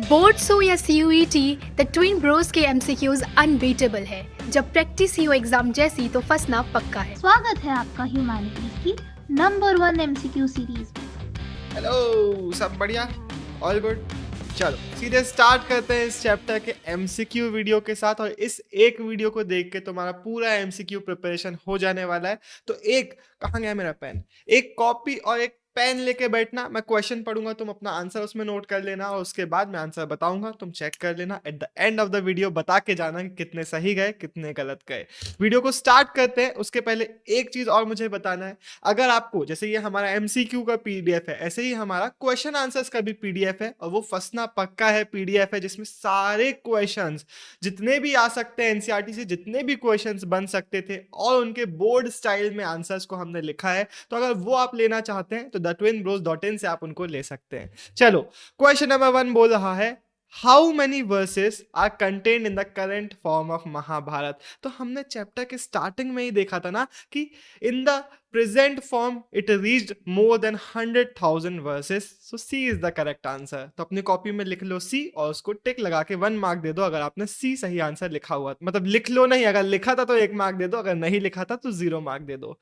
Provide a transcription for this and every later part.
Boards हो या CUET, the twin Bros के एमसीक्यूज अनबीटेबल है। जब प्रैक्टिस ही हो एग्जाम जैसी तो फंसना पक्का है। स्वागत है आपका ह्यूमैनिटीज की नंबर 1 एमसीक्यू सीरीज में। हेलो, सब बढ़िया, ऑल गुड। चलो सीधे स्टार्ट करते हैं इस चैप्टर के एमसीक्यू वीडियो के साथ। और इस एक वीडियो को देख के तुम्हारा पूरा एमसीक्यू प्रिपरेशन हो जाने वाला है। तो कहाँ गया मेरा पेन, एक कॉपी और एक पेन लेके बैठना। मैं क्वेश्चन पढ़ूंगा, तुम अपना आंसर उसमें नोट कर लेना और उसके बाद मैं आंसर बताऊंगा, तुम चेक कर लेना। At the end of the video बता के जाना कि कितने सही गए कितने गलत गए। वीडियो को स्टार्ट करते हैं। उसके पहले एक चीज और मुझे बताना है। अगर आपको, जैसे ये हमारा एमसीक्यू का पीडीएफ है, ऐसे ही हमारा क्वेश्चन आंसर्स का भी पीडीएफ है, और वो फंसना पक्का है पीडीएफ है, जिसमें सारे क्वेश्चंस जितने भी आ सकते हैं, एनसीईआरटी से जितने भी क्वेश्चंस बन सकते थे और उनके बोर्ड स्टाइल में आंसर्स को हमने लिखा है। तो अगर वो आप लेना चाहते हैं तो thetwinbros.in से आप उनको ले सकते हैं। चलो, क्वेश्चन नंबर 1 बोल रहा है, how many verses are contained in the current form of Mahabharata. तो हमने चैप्टर के स्टार्टिंग में ही देखा था ना कि in the present form it reached more than 100,000 verses. So C is the correct answer. तो अपनी कॉपी में लिख लो सी और उसको टिक लगा के 1 मार्क दे दो अगर आपने सी सही आंसर लिखा हुआ। मतलब लिख लो नहीं, अगर लिखा था तो 1 मार्क दे दो, अगर नहीं लिखा था तो 0 मार्क दे दो।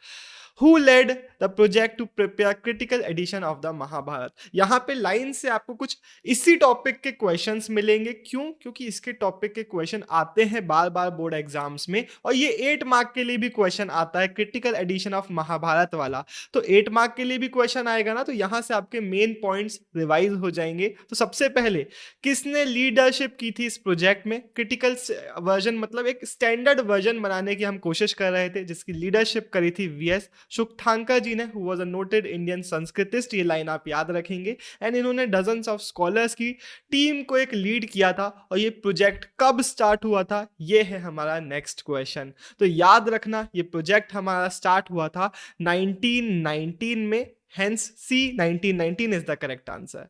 Who led the project to prepare critical edition of the Mahabharat. यहाँ पे लाइन से आपको कुछ इसी टॉपिक के क्वेश्चंस मिलेंगे। क्यों? क्योंकि इसके टॉपिक के क्वेश्चन आते हैं बार बार बोर्ड एग्जाम्स में, और ये 8 मार्क के लिए भी क्वेश्चन आता है, क्रिटिकल एडिशन ऑफ महाभारत वाला। तो 8 मार्क के लिए भी क्वेश्चन आएगा ना, तो यहाँ से आपके मेन पॉइंट्स रिवाइज हो जाएंगे। तो सबसे पहले किसने लीडरशिप की थी इस प्रोजेक्ट में? क्रिटिकल वर्जन मतलब एक स्टैंडर्ड वर्जन बनाने की हम कोशिश कर रहे थे, जिसकी लीडरशिप करी थी वीएस शुक्तांकर जी ने, who was a noted Indian संस्कृतिस्ट। ये लाइन आप याद रखेंगे। एंड इन्होंने डजन्स ऑफ स्कॉलर्स की टीम को एक लीड किया था। और ये प्रोजेक्ट कब स्टार्ट हुआ था, ये है हमारा नेक्स्ट क्वेश्चन। तो याद रखना, ये प्रोजेक्ट हमारा स्टार्ट हुआ था 1919 में। Hence C, 1919 is the correct answer.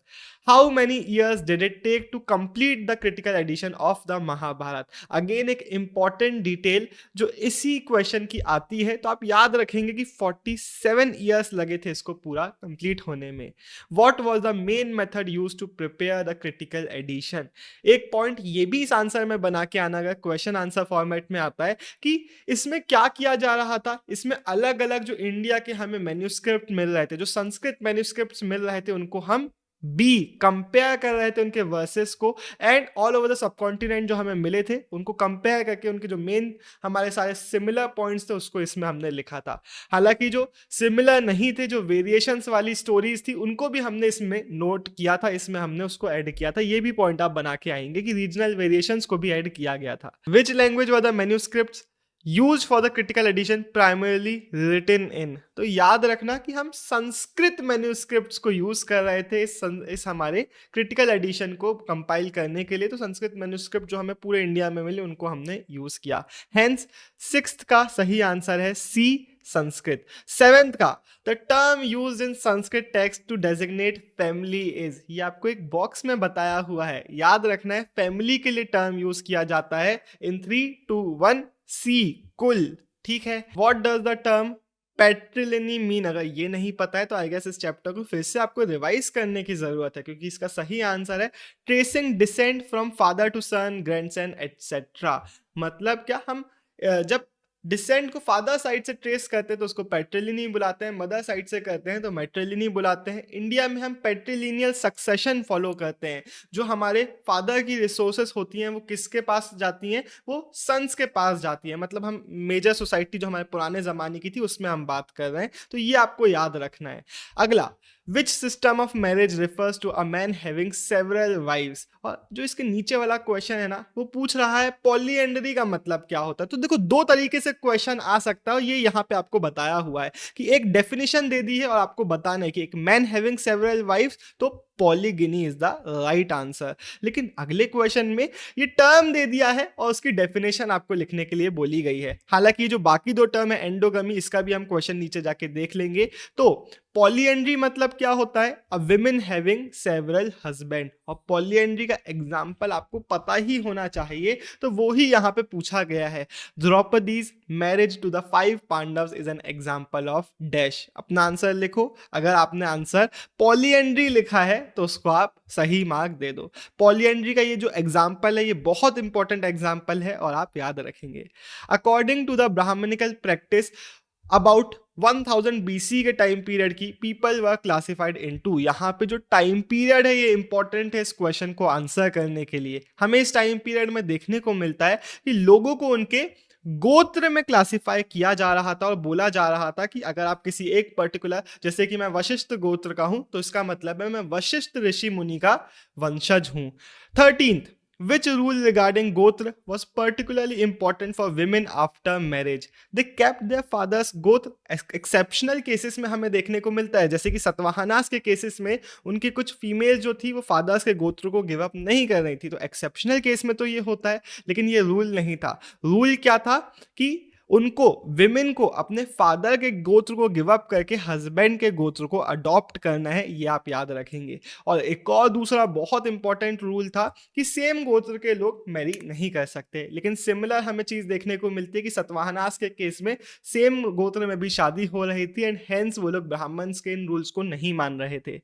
How many years did it take to complete the critical edition of the Mahabharat? Again एक important detail जो इसी क्वेश्चन की आती है, तो आप याद रखेंगे कि 47 years लगे थे इसको पूरा complete होने में। What was the main method used to prepare the critical edition? एक पॉइंट ये भी इस आंसर में बना के आना, अगर क्वेश्चन आंसर फॉर्मेट में आता है, कि इसमें क्या किया जा रहा था। इसमें अलग अलग जो इंडिया के हमें मैन्यूस्क्रिप्ट मिल रहे थे, जो संस्कृत मैन्यूस्क्रिप्ट्स मिल रहे थे, उनको हम कंपेयर कर रहे थे उनके वर्सेस को। And all over the subcontinent जो हमें मिले थे उनको कंपेयर करके उनके जो मेन हमारे सारे सिमिलर पॉइंट्स थे उसको इसमें हमने लिखा था। हालांकि जो सिमिलर नहीं थे, जो वेरिएशंस वाली स्टोरीज थी, उनको भी हमने इसमें नोट किया था, इसमें हमने उसको ऐड किया था। ये भी पॉइंट आप बना के आएंगे कि रीजनल वेरिएशंस को भी ऐड किया गया था। Which language were the manuscripts used for the critical edition primarily written in. तो याद रखना कि हम संस्कृत मैन्यूस्क्रिप्ट्स को यूज कर रहे थे इस हमारे क्रिटिकल एडिशन को कंपाइल करने के लिए। तो संस्कृत मैन्यूस्क्रिप्ट जो हमें पूरे इंडिया में मिले उनको हमने यूज किया। हेंस 6th का सही आंसर है सी, संस्कृत। 7th का, the term used in Sanskrit text to designate family is. ये आपको एक बॉक्स में बताया हुआ है, याद रखना है। फैमिली के लिए टर्म यूज किया जाता है इन 3, 2, 1 सी, कुल। ठीक है। What does the term patriliny mean? अगर ये नहीं पता है तो आई गेस इस चैप्टर को फिर से आपको रिवाइज करने की जरूरत है, क्योंकि इसका सही आंसर है tracing descent from father to son, grandson et cetera. मतलब क्या, हम जब डिसेंट को फादर साइड से ट्रेस करते हैं तो उसको पैट्रिलिनी बुलाते हैं, मदर साइड से करते हैं तो मैट्रिलिनी बुलाते हैं। इंडिया में हम पैट्रिलिनियल सक्सेशन फॉलो करते हैं। जो हमारे फादर की रिसोर्सेस होती हैं वो किसके पास जाती हैं? वो सन्स के पास जाती हैं। मतलब हम मेजर सोसाइटी जो हमारे पुराने ज़माने की थी उसमें हम बात कर रहे हैं, तो ये आपको याद रखना है। अगला, which system of marriage refers to a man having several wives. और जो इसके नीचे वाला क्वेश्चन है ना, वो पूछ रहा है पॉलीएंड्री का मतलब क्या होता है। तो देखो, 2 तरीके से क्वेश्चन आ सकता है, ये यहाँ पे आपको बताया हुआ है कि एक डेफिनेशन दे दी है और आपको बताना है कि एक मैन हैविंग सेवरल वाइव्स, तो पॉलीगिनी इज द राइट आंसर। लेकिन अगले क्वेश्चन में ये टर्म दे दिया है और उसकी डेफिनेशन आपको लिखने के लिए बोली गई है। हालांकि जो बाकी 2 टर्म है, एंडोगमी, इसका भी हम क्वेश्चन नीचे जाके देख लेंगे। तो पॉलीएंड्री मतलब क्या होता है? A women having several husband. और पॉलीएंड्री का एग्जाम्पल आपको पता ही होना चाहिए, तो वो ही यहाँ पे पूछा गया है। Draupadi's marriage to the 5 Pandavs is an example of dash. अपना आंसर लिखो। अगर आपने आंसर पॉलीएंड्री लिखा है तो उसको आप सही मार्क दे दो। पॉलीएंड्री का ये जो एग्जाम्पल है ये बहुत इंपॉर्टेंट एग्जाम्पल है और आप याद रखेंगे। According to the brahmanical practice about 1000 BC के टाइम पीरियड की पीपल वर क्लासिफाइड इनटू, यहाँ पे जो टाइम पीरियड है ये इंपॉर्टेंट है इस क्वेश्चन को आंसर करने के लिए। हमें इस टाइम पीरियड में देखने को मिलता है कि लोगों को उनके गोत्र में क्लासिफाई किया जा रहा था और बोला जा रहा था कि अगर आप किसी एक पर्टिकुलर, जैसे कि मैं वशिष्ठ गोत्र का हूं तो इसका मतलब है मैं वशिष्ठ ऋषि मुनि का वंशज हूं। 13th, which rule regarding gotra was particularly important for women after marriage? They kept their father's gotra. Exceptional cases में हमें देखने को मिलता है, जैसे कि सतवाहनास के केसेस में उनकी कुछ फीमेल जो थी वो फादर्स के गोत्र को गिव अप नहीं कर रही थी, तो एक्सेप्शनल केस में तो ये होता है, लेकिन ये रूल नहीं था। रूल क्या था कि उनको, विमेन को अपने फादर के गोत्र को गिव अप करके हस्बैंड के गोत्र को अडॉप्ट करना है, ये आप याद रखेंगे। और एक और दूसरा बहुत इंपॉर्टेंट रूल था कि सेम गोत्र के लोग मैरी नहीं कर सकते, लेकिन सिमिलर हमें चीज देखने को मिलती है कि सतवाहनास के केस में सेम गोत्र में भी शादी हो रही थी एंड हेंस वो लोग ब्राह्मण्स के इन रूल्स को नहीं मान रहे थे।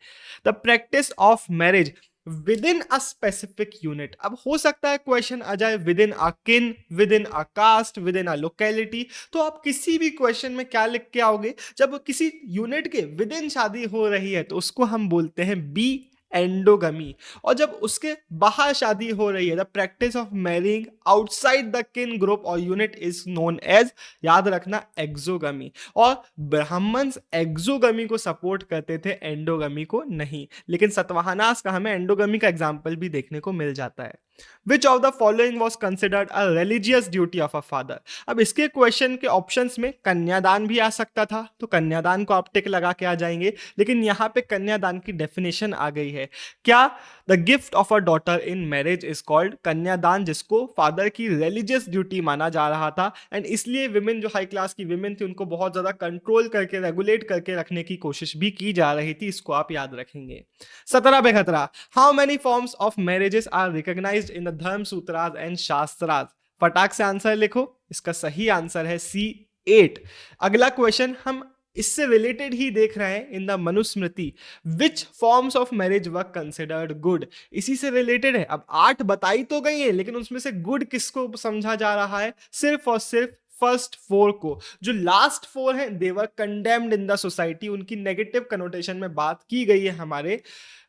The practice of marriage with in a specific unit. अब हो सकता है क्वेश्चन आ जाए with in a kin, within a caste, within a locality, तो आप किसी भी क्वेश्चन में क्या लिख के आओगे? जब किसी यूनिट के विद इन शादी हो रही है तो उसको हम बोलते हैं बी एंडोगमी, और जब उसके बाहर शादी हो रही है the practice of marrying outside the किन ग्रुप और यूनिट इज नोन एज, याद रखना, एक्सोगमी। और ब्राह्मण्स एक्सोगमी को सपोर्ट करते थे, एंडोगमी को नहीं, लेकिन सतवाहनास का हमें एंडोगमी का एग्जाम्पल भी देखने को मिल जाता है। Which of the following was considered a religious duty of a father? अब इसके क्वेश्चन के ऑप्शंस में कन्यादान भी आ सकता था, तो कन्यादान को आप टिक लगा के आ जाएंगे, लेकिन यहाँ पे कन्यादान की डेफिनेशन आ गई है। क्या? The gift of a daughter in marriage is called कन्यादान, जिसको फादर की रिलीजियस ड्यूटी माना जा रहा था, एंड इसलिए विमेन, जो हाई क्लास की विमेन थी, उनको बहुत ज्यादा कंट्रोल करके, रेगुलेट करके रखने की कोशिश भी की जा रही थी, इसको आप याद रखेंगे। 17 पे खतरा, how many forms of marriages are recognised in the Dharma Sutras and shastras? फटाक से आंसर लिखो, इसका सही आंसर है सी 8। अगला क्वेश्चन हम इससे रिलेटेड ही देख रहे हैं, in the Manusmriti which forms of marriage were considered good, इसी से रिलेटेड है। अब 8 बताई तो गई है, लेकिन उसमें से गुड किसको समझा जा रहा है? सिर्फ और सिर्फ फर्स्ट 4 को। जो लास्ट 4 हैं दे वर कंडेम्ड इन द सोसाइटी, उनकी नेगेटिव कनोटेशन में बात की गई है हमारे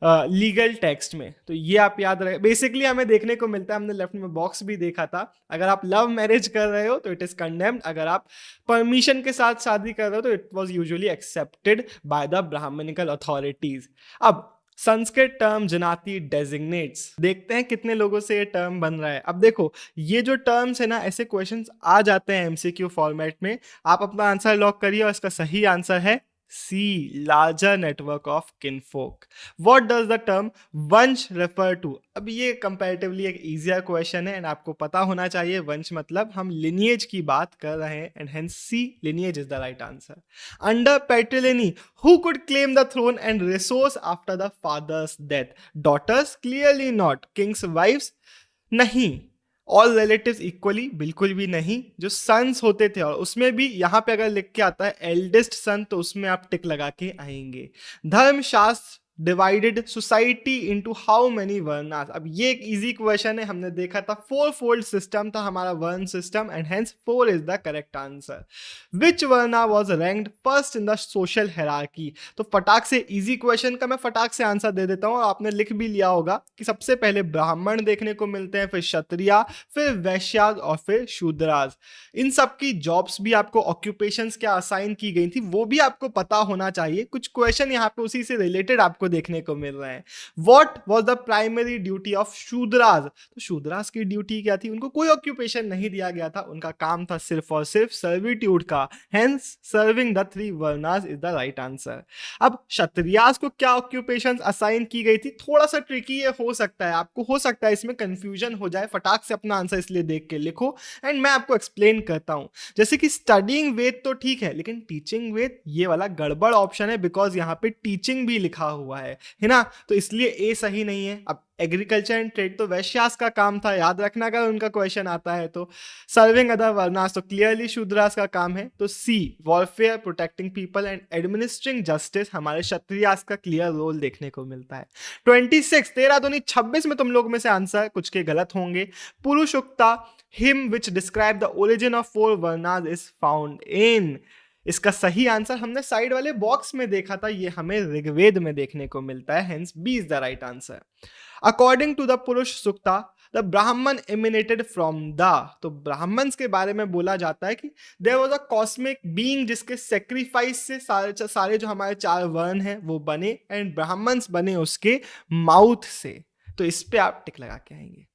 लीगल टेक्स्ट में, तो ये आप याद रखें। बेसिकली हमें देखने को मिलता है, हमने लेफ्ट में बॉक्स भी देखा था, अगर आप लव मैरिज कर रहे हो तो इट इज कंडेम्ड, अगर आप परमिशन के साथ शादी कर रहे हो तो it was usually accepted by the brahmanical authorities. अब संस्कृत टर्म जनाति डेजिग्नेट्स, देखते हैं कितने लोगों से ये टर्म बन रहा है। अब देखो ये जो टर्म्स है ना, ऐसे क्वेश्चंस आ जाते हैं एमसीक्यू फॉर्मेट में, आप अपना आंसर लॉक करिए और इसका सही आंसर है C, larger network of kinfolk. What does the term vansh refer to? अब ये कंपैरेटिवली एक इजियर क्वेश्चन है एंड आपको पता होना चाहिए, वंश मतलब हम लिनिएज की बात कर रहे हैं, and hence C, lineage is the right answer. Under patriliny who could claim the throne and resource after the father's death? Daughters? Clearly not. King's wives? नहीं। All relatives equally? बिल्कुल भी नहीं। जो सन्स होते थे, और उसमें भी यहाँ पे अगर लिख के आता है एल्डेस्ट सन, तो उसमें आप टिक लगा के आएंगे। Dharmashastra divided society into how many varnas? अब ये एक इजी क्वेश्चन है, हमने देखा था 4 फोल्ड सिस्टम था हमारा varna system, and hence 4 is the correct answer. Which varna was ranked first in the social hierarchy? तो फटाक से इजी क्वेश्चन का मैं फटाक से आंसर दे देता हूं, और आपने लिख भी लिया होगा कि सबसे पहले ब्राह्मण देखने को मिलते हैं, फिर क्षत्रिय, फिर वैश्याज और फिर शूद्राज। इन सब की जॉब्स भी आपको, ऑक्यूपेशंस क्या असाइन की गई थी वो भी आपको पता होना चाहिए। कुछ क्वेश्चन यहाँ पे उसी से रिलेटेड आपको देखने को मिल रहे हैं। What was the primary duty of Shudras? तो शूद्राज की ड्यूटी क्या थी? उनको कोई ऑक्यूपेशन नहीं दिया गया था, उनका काम था सिर्फ और सिर्फ सर्विट्यूड का, hence serving the 3 varnas is the right answer. अब क्षत्रियास को क्या ऑक्यूपेशंस असाइन की गई थी? थोड़ा सा ट्रिकी ये हो सकता है, आपको हो सकता है इसमें कंफ्यूजन हो जाए, फटाक से अपना आंसर इसलिए देख के लिखो एंड मैं आपको एक्सप्लेन करता हूं। जैसे कि स्टडीइंग वेद तो ठीक है, लेकिन टीचिंग वेद ये वाला गड़बड़ ऑप्शन है, बिकॉज यहाँ पे टीचिंग भी लिखा हुआ हुआ है ना? तो इसलिए ए सही नहीं है। अब एग्रीकल्चर एंड ट्रेड तो वैश्यास का काम था, याद रखना अगर उनका क्वेश्चन आता है तो। सर्विंग अदर वर्नास तो क्लियरली शूद्रास का काम है। तो C warfare, protecting people and administering justice हमारे क्षत्रियास का क्लियर रोल देखने को मिलता है। 26 13 दूनी 26 में तुम लोग में से आंसर कुछ के गलत होंगे। Purushasukta hymn which describe the origin of 4 varnas is found in, इसका सही आंसर हमने साइड वाले बॉक्स में देखा था, ये हमें ऋग्वेद में देखने को मिलता है, hence B is the right answer. According to the Purusha Sukta the Brahman emanated from the, तो ब्राह्मण्स के बारे में बोला जाता है कि there was a cosmic being जिसके सेक्रीफाइस से सारे जो हमारे 4 वर्ण हैं वो बने, एंड ब्राह्मण्स बने उसके माउथ से। तो इस पे आप टिक लगा के आएंगे।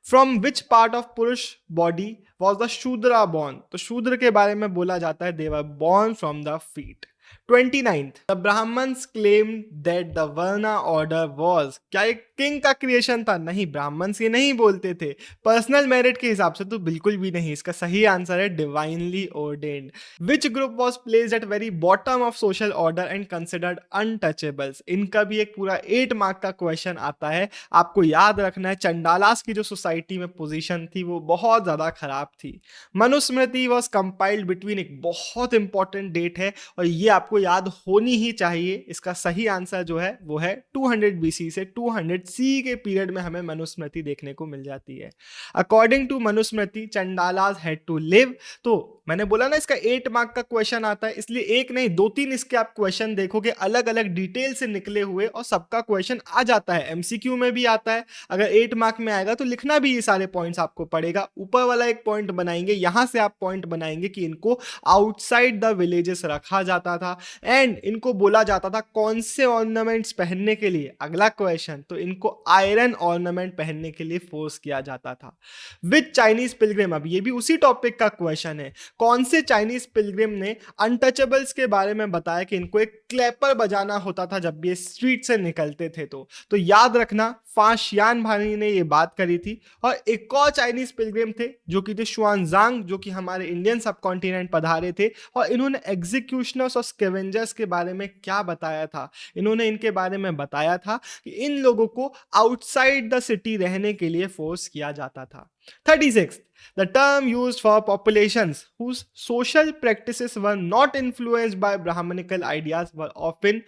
From which part of Purusha body was the Shudra born, तो शूद्र के बारे में बोला जाता है they were born from the feet. 29th the Brahmins claimed that the varna order was, क्या एक किंग का क्रिएशन था? नहीं, ब्राह्मण्स ये नहीं बोलते थे। पर्सनल मेरिट के हिसाब से तो बिल्कुल भी नहीं, इसका सही आंसर है divinely ordained. Which group was placed at very bottom of social order and considered untouchables, इनका भी एक पूरा 8 मार्क का क्वेश्चन आता है। आपको याद रखना है चंडालास की जो सोसाइटी में पोजीशन थी वो बहुत ज्यादा खराब थी। मनुस्मृति वॉज कंपाइल्ड बिटवीन, एक बहुत इंपॉर्टेंट डेट है और ये आपको याद होनी ही चाहिए। इसका सही आंसर जो है वो है 200 BC से 200 CE के पीरियड में हमें मनुस्मृति देखने को मिल जाती है। According to Manusmriti Chandalas had to live, तो मैंने बोला ना इसका 8 मार्क का क्वेश्चन आता है, इसलिए एक नहीं 2-3 इसके आप क्वेश्चन देखोगे अलग अलग डिटेल से निकले हुए और सबका क्वेश्चन आ जाता है, MCQ में भी आता है। अगर 8 मार्क में आएगा तो लिखना भी ये सारे पॉइंट्स आपको पड़ेगा। ऊपर वाला एक पॉइंट बनाएंगे, यहां से आप पॉइंट बनाएंगे कि इनको आउटसाइड द विलेजेस रखा जाता था एंड इनको बोला जाता था कौन से ऑर्नामेंट्स पहनने के लिए। अगला क्वेश्चन, तो इनको आयरन ऑर्नामेंट पहनने के लिए फोर्स किया जाता था। विद चाइनीज पिलग्रिम, अब ये भी उसी टॉपिक का क्वेश्चन है, कौन से चाइनीज पिलग्रिम ने अनटचेबल्स के बारे में बताया कि इनको एक क्लैपर बजाना होता था जब ये स्ट्रीट से निकलते थे। तो याद रखना फाशियान भानी ने ये बात करी थी। और एक और चाइनीज पिलग्रिम थे जो कि थे शुआनजांग, जो कि हमारे इंडियन सब कॉन्टिनेंट पधारे थे और इन्होंने एग्जीक्यूशनर्स और स्कैवेंजर्स के बारे में क्या बताया था? इन्होंने इनके बारे में बताया था कि इन लोगों को आउटसाइड द सिटी रहने के लिए फोर्स किया जाता था। 36th the term used for populations whose social practices were not influenced by Brahmanical ideas were often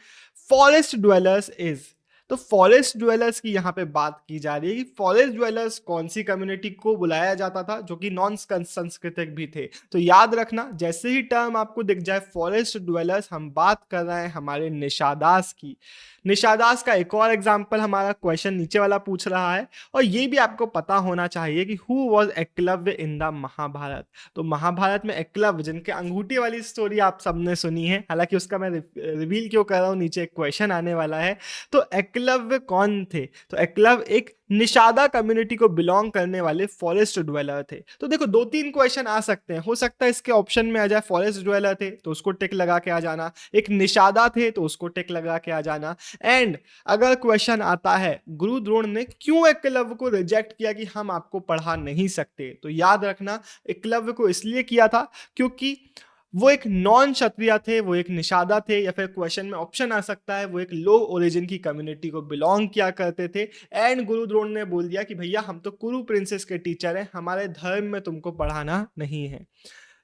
forest dwellers is, तो फॉरेस्ट ड्वेलर्स की यहाँ पे बात की जा रही है कि फॉरेस्ट ड्वेलर्स कौन सी कम्युनिटी को बुलाया जाता था जो कि नॉन संस्कृतिक भी थे। तो याद रखना जैसे ही टर्म आपको दिख जाए फॉरेस्ट ड्वेलर्स, हम बात कर रहे हैं हमारे निषादास की। निषादास का एक और एग्जाम्पल हमारा क्वेश्चन नीचे वाला पूछ रहा है और ये भी आपको पता होना चाहिए कि who was Eklavya in the Mahabharata. तो महाभारत में एकलव्य, जिनके अंगूठी वाली स्टोरी आप सबने सुनी है, हालांकि उसका मैं रिवील क्यों कर रहा हूँ, नीचे एक क्वेश्चन आने वाला है। तो एकलव्य कौन थे? तो एकलव्य एक निषादा कम्युनिटी को बिलोंग करने वाले फॉरेस्ट ड्वेलर थे। तो देखो 2-3 क्वेश्चन आ सकते हैं, हो सकता है इसके ऑप्शन में आ जाए फॉरेस्ट ड्वेलर थे तो उसको टिक लगा के आ जाना, एक निषादा थे तो उसको टिक लगा के आ जाना। एंड अगर क्वेश्चन आता है गुरु द्रोण ने क्यों एकलव्य को रिजेक्ट किया कि हम आपको पढ़ा नहीं सकते, तो याद रखना एकलव्य को इसलिए किया था क्योंकि वो एक नॉन क्षत्रिय थे, वो एक निषादा थे, या फिर क्वेश्चन में ऑप्शन आ सकता है वो एक लो ओरिजिन की कम्युनिटी को बिलोंग किया करते थे। एंड गुरु द्रोण ने बोल दिया कि भैया हम तो कुरु प्रिंसेस के टीचर हैं, हमारे धर्म में तुमको पढ़ाना नहीं है।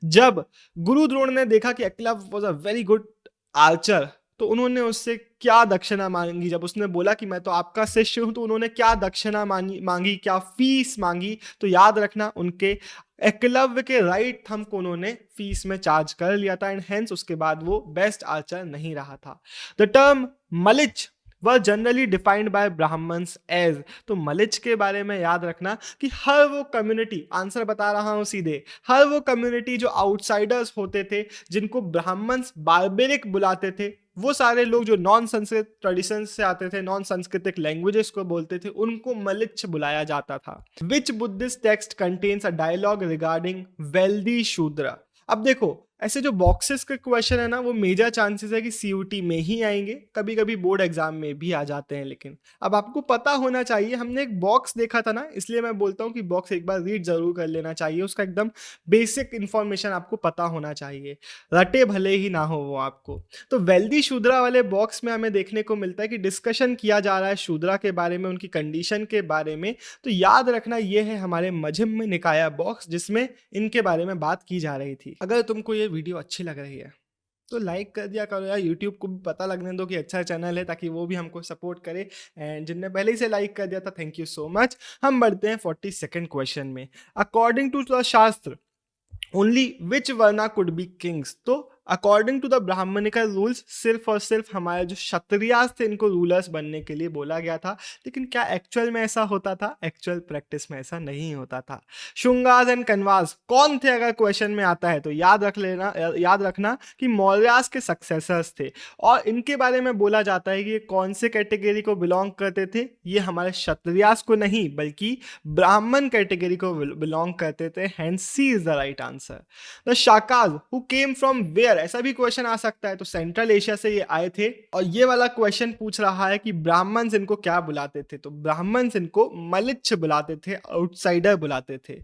जब गुरु द्रोण ने देखा कि Eklavya was a very good Archer तो उन्होंने उससे क्या दक्षिणा मांगी? जब उसने बोला कि मैं तो आपका शिष्य हूं तो उन्होंने क्या दक्षिणा मांगी, क्या फीस मांगी? तो याद रखना उनके एकलव्य के राइट थंब को उन्होंने फीस में चार्ज कर लिया था एंड हेंस उसके बाद वो बेस्ट आर्चर नहीं रहा था। The term mlechchha were generally defined by Brahmins as, तो मलिच के बारे में याद रखना कि हर वो कम्युनिटी, आंसर बता रहा हूं सीधे, हर वो कम्युनिटी जो आउटसाइडर्स होते थे जिनको ब्राह्मण्स बार्बेरिक बुलाते थे, वो सारे लोग जो नॉन संस्कृत ट्रेडिशन से आते थे, नॉन सांस्कृतिक लैंग्वेजेस को बोलते थे, उनको मलिच बुलाया जाता था। Which Buddhist text contains a dialogue regarding wealthy Shudra? अब देखो ऐसे जो बॉक्सेस के क्वेश्चन है ना, वो मेजर चांसेस है कि सीयूटी में ही आएंगे, कभी कभी बोर्ड एग्जाम में भी आ जाते हैं। लेकिन अब आपको पता होना चाहिए, हमने एक बॉक्स देखा था ना, इसलिए मैं बोलता हूँ कि बॉक्स एक बार रीड जरूर कर लेना चाहिए, उसका एकदम बेसिक इंफॉर्मेशन आपको पता होना चाहिए, रटे भले ही ना हो वो आपको। तो वेल्दी शूद्रा वाले बॉक्स में हमें देखने को मिलता है कि डिस्कशन किया जा रहा है शूद्रा के बारे में, उनकी कंडीशन के बारे में। तो याद रखना ये है हमारे मजहब में निकाया बॉक्स, जिसमें इनके बारे में बात की जा रही थी। अगर तुमको ये वीडियो अच्छी लग रही है तो लाइक कर दिया करो यार, यूट्यूब को भी पता लगने दो कि अच्छा चैनल है, ताकि वो भी हमको सपोर्ट करे। एंड जिनने पहले ही से लाइक कर दिया था, थैंक यू सो मच। हम बढ़ते हैं 42nd क्वेश्चन में। According to the shastra only which varna could be kings. तो according to the Brahmanical rules सिर्फ और सिर्फ हमारे जो क्षत्रियास थे इनको रूलर्स बनने के लिए बोला गया था। लेकिन क्या एक्चुअल में ऐसा होता था? एक्चुअल प्रैक्टिस में ऐसा नहीं होता था। शुंगास एंड कन्वास कौन थे? अगर क्वेश्चन में आता है तो याद रखना कि मौर्यास के सक्सेसर्स थे। और इनके बारे में बोला जाता है कि ये कौन से कैटेगरी को बिलोंग करते थे? ये हमारे क्षत्रियास को नहीं बल्कि ब्राह्मण कैटेगरी को बिलोंग करते थे। Hence C is the right answer. The Shakas who came from where, ऐसा भी क्वेश्चन आ सकता है। तो सेंट्रल एशिया से ये आए थे। और ये वाला क्वेश्चन पूछ रहा है कि ब्राह्मण्स इनको क्या बुलाते थे? तो ब्राह्मण्स इनको मलिच्छ बुलाते थे, आउटसाइडर बुलाते थे।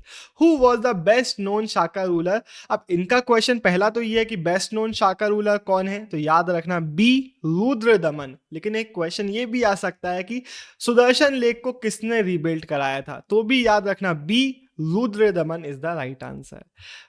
Who was the best known Shaka ruler. अब इनका क्वेश्चन पहला तो ये है कि बेस्ट नोन शाका रूलर कौन है? तो याद रखना बी रुद्र दमन। लेकिन एक क्वेश्चन ये भी आ सकता है कि सुदर्शन लेक को किसने रीबिल्ड कराया था? तो भी याद रखना B Rudradaman is the right answer.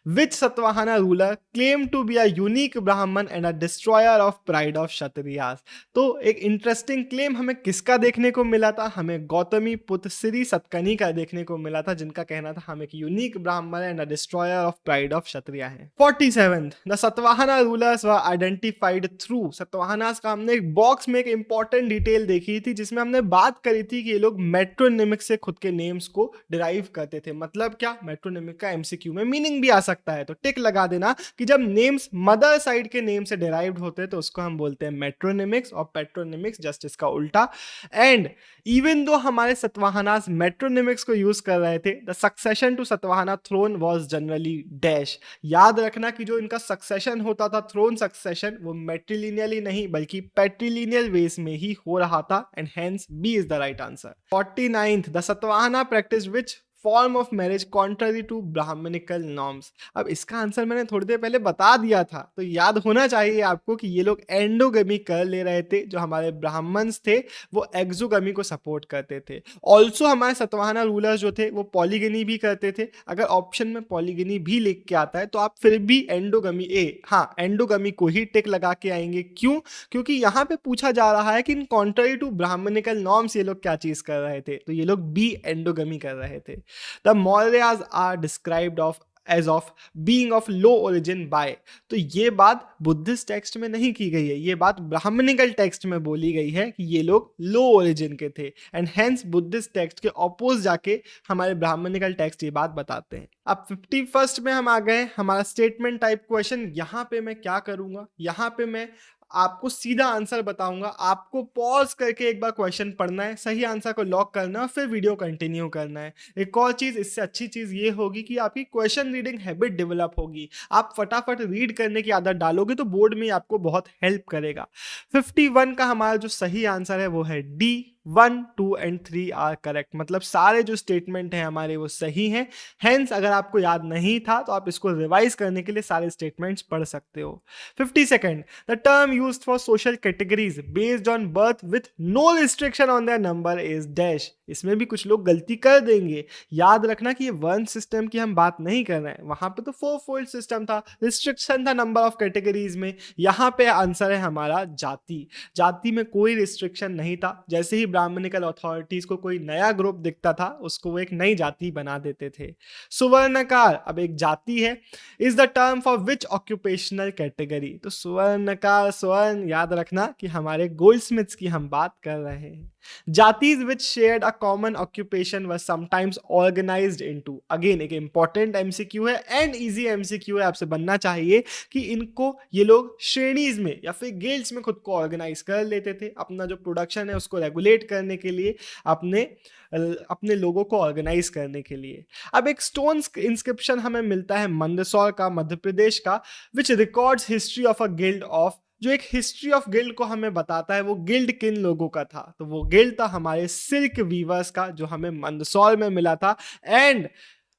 Which Satavahana ruler claim to be a unique Brahmin and a destroyer of pride of Kshatriyas. तो एक इंटरेस्टिंग क्लेम हमें किसका देखने को मिला था? हमें गौतमी पुत्र श्री सतकर्णी का देखने को मिला था, जिनका कहना था हम एक unique Brahmin and a destroyer of pride of Kshatriya हैं। 47th the Satavahana rulers were identified through. Satavahanas का हमने एक बॉक्स में एक इंपॉर्टेंट डिटेल देखी थी, जिसमें हमने बात करी थी कि ये लोग मेट्रोनिमिक से खुद के नेम्स को डिराइव करते थे। मतलब क्या? मेट्रोनिमिक का एमसीक्यू में मीनिंग भी आ सकता है। तो टिक लगा देना कि जब नेम्स मदर साइड के नेम से डिराइव्ड होते हैं तो उसको हम बोलते हैं मेट्रोनिमिक्स, और पेट्रोनिमिक्स जस्ट इसका उल्टा। एंड इवन दो हमारे सतवाहनास मेट्रोनिमिक्स को यूज कर रहे थे, the succession to Satavahana throne was generally dash. याद रखना कि जो इनका सक्सेशन होता था, थ्रोन सक्सेशन, वो मेट्रिलिनियली नहीं बल्कि पेट्रिलिनियल वेज में ही हो रहा था। And hence B is the right answer. 49th the Satavahana practice which form of marriage contrary to brahmanical norms. अब इसका आंसर मैंने थोड़ी देर पहले बता दिया था, तो याद होना चाहिए आपको कि ये लोग एंडोगमी कर ले रहे थे। जो हमारे ब्राह्मण्स थे वो एक्सोगमी को सपोर्ट करते थे। ऑल्सो हमारे सतवाहना रूलर्स जो थे वो पॉलीगनी भी करते थे। अगर ऑप्शन में पॉलीगनी भी लिख के आता है तो आप फिर भी एंडोगमी को ही टिक लगा के आएंगे। क्यों? क्योंकि यहाँ पे पूछा जा रहा है कि in contrary to brahmanical norms ये लोग क्या चीज कर रहे थे। तो ये लोग बी एंडोगमी कर रहे थे। The Mauryas are described as of being of low origin by। तो ये बात बुद्धिस्ट टेक्स्ट में नहीं की गई है, ये बात ब्राह्मणिकल टेक्स्ट में बोली गई है कि ये लोग लो ओरिजिन के थे। एंड हेंस बुद्धिस्ट टेक्स्ट के ऑपोज जाके हमारे ब्राह्मणिकल टेक्स्ट ये बात बताते हैं। अब 51st में हम आ गए, हमारा स्टेटमेंट टाइप क्वेश्चन। यहाँ पे मैं क्या करूंगा, यहाँ पे मैं आपको सीधा आंसर बताऊंगा। आपको पॉज करके एक बार क्वेश्चन पढ़ना है, सही आंसर को लॉक करना है, फिर वीडियो कंटिन्यू करना है। एक और चीज, इससे अच्छी चीज ये होगी कि आपकी क्वेश्चन रीडिंग हैबिट डेवलप होगी। आप फटाफट रीड करने की आदत डालोगे तो बोर्ड में आपको बहुत हेल्प करेगा। 51 का हमारा जो सही आंसर है वो है डी। 1, 2 and 3 are correct. मतलब सारे जो स्टेटमेंट हैं हमारे वो सही हैं। हेंस अगर आपको याद नहीं था तो आप इसको रिवाइज करने के लिए सारे स्टेटमेंट्स पढ़ सकते हो। 52nd the term used for social categories based on birth with no restriction on their number is dash. इसमें भी कुछ लोग गलती कर देंगे। याद रखना कि ये वर्ण सिस्टम की हम बात नहीं कर रहे हैं, वहां पे तो 4-fold सिस्टम था, रिस्ट्रिक्शन था नंबर ऑफ कैटेगरीज में। यहाँ पे आंसर है हमारा जाति। जाति में कोई रिस्ट्रिक्शन नहीं था। जैसे ही ब्राह्मणिकल अथॉरिटीज को कोई नया ग्रुप दिखता था उसको वो एक नई जाति बना देते थे। सुवर्णकार अब एक जाति है। Is the term for which occupational category. तो सुवर्णकार, स्वर्ण याद रखना कि हमारे गोल्डस्मिथ्स की हम बात कर रहे हैं। Jatis which shared a common occupation were sometimes organized into, again एक इंपॉर्टेंट एमसीक्यू है एंड इजी एमसीक्यू है, आपसे बनना चाहिए कि इनको ये लोग श्रेणीज में या फिर गिल्ड्स में खुद को ऑर्गेनाइज कर लेते थे, अपना जो प्रोडक्शन है उसको रेगुलेट करने के लिए, अपने लोगों को ऑर्गेनाइज करने के लिए। अब एक स्टोन इंस्क्रिप्शन हमें मिलता है मंदसौर का, मध्य प्रदेश का, which records history of a guild of, जो एक हिस्ट्री ऑफ गिल्ड को हमें बताता है वो गिल्ड किन लोगों का था, तो वो गिल्ड था हमारे सिल्क वीवर्स का, जो हमें मंदसौर में मिला था। एंड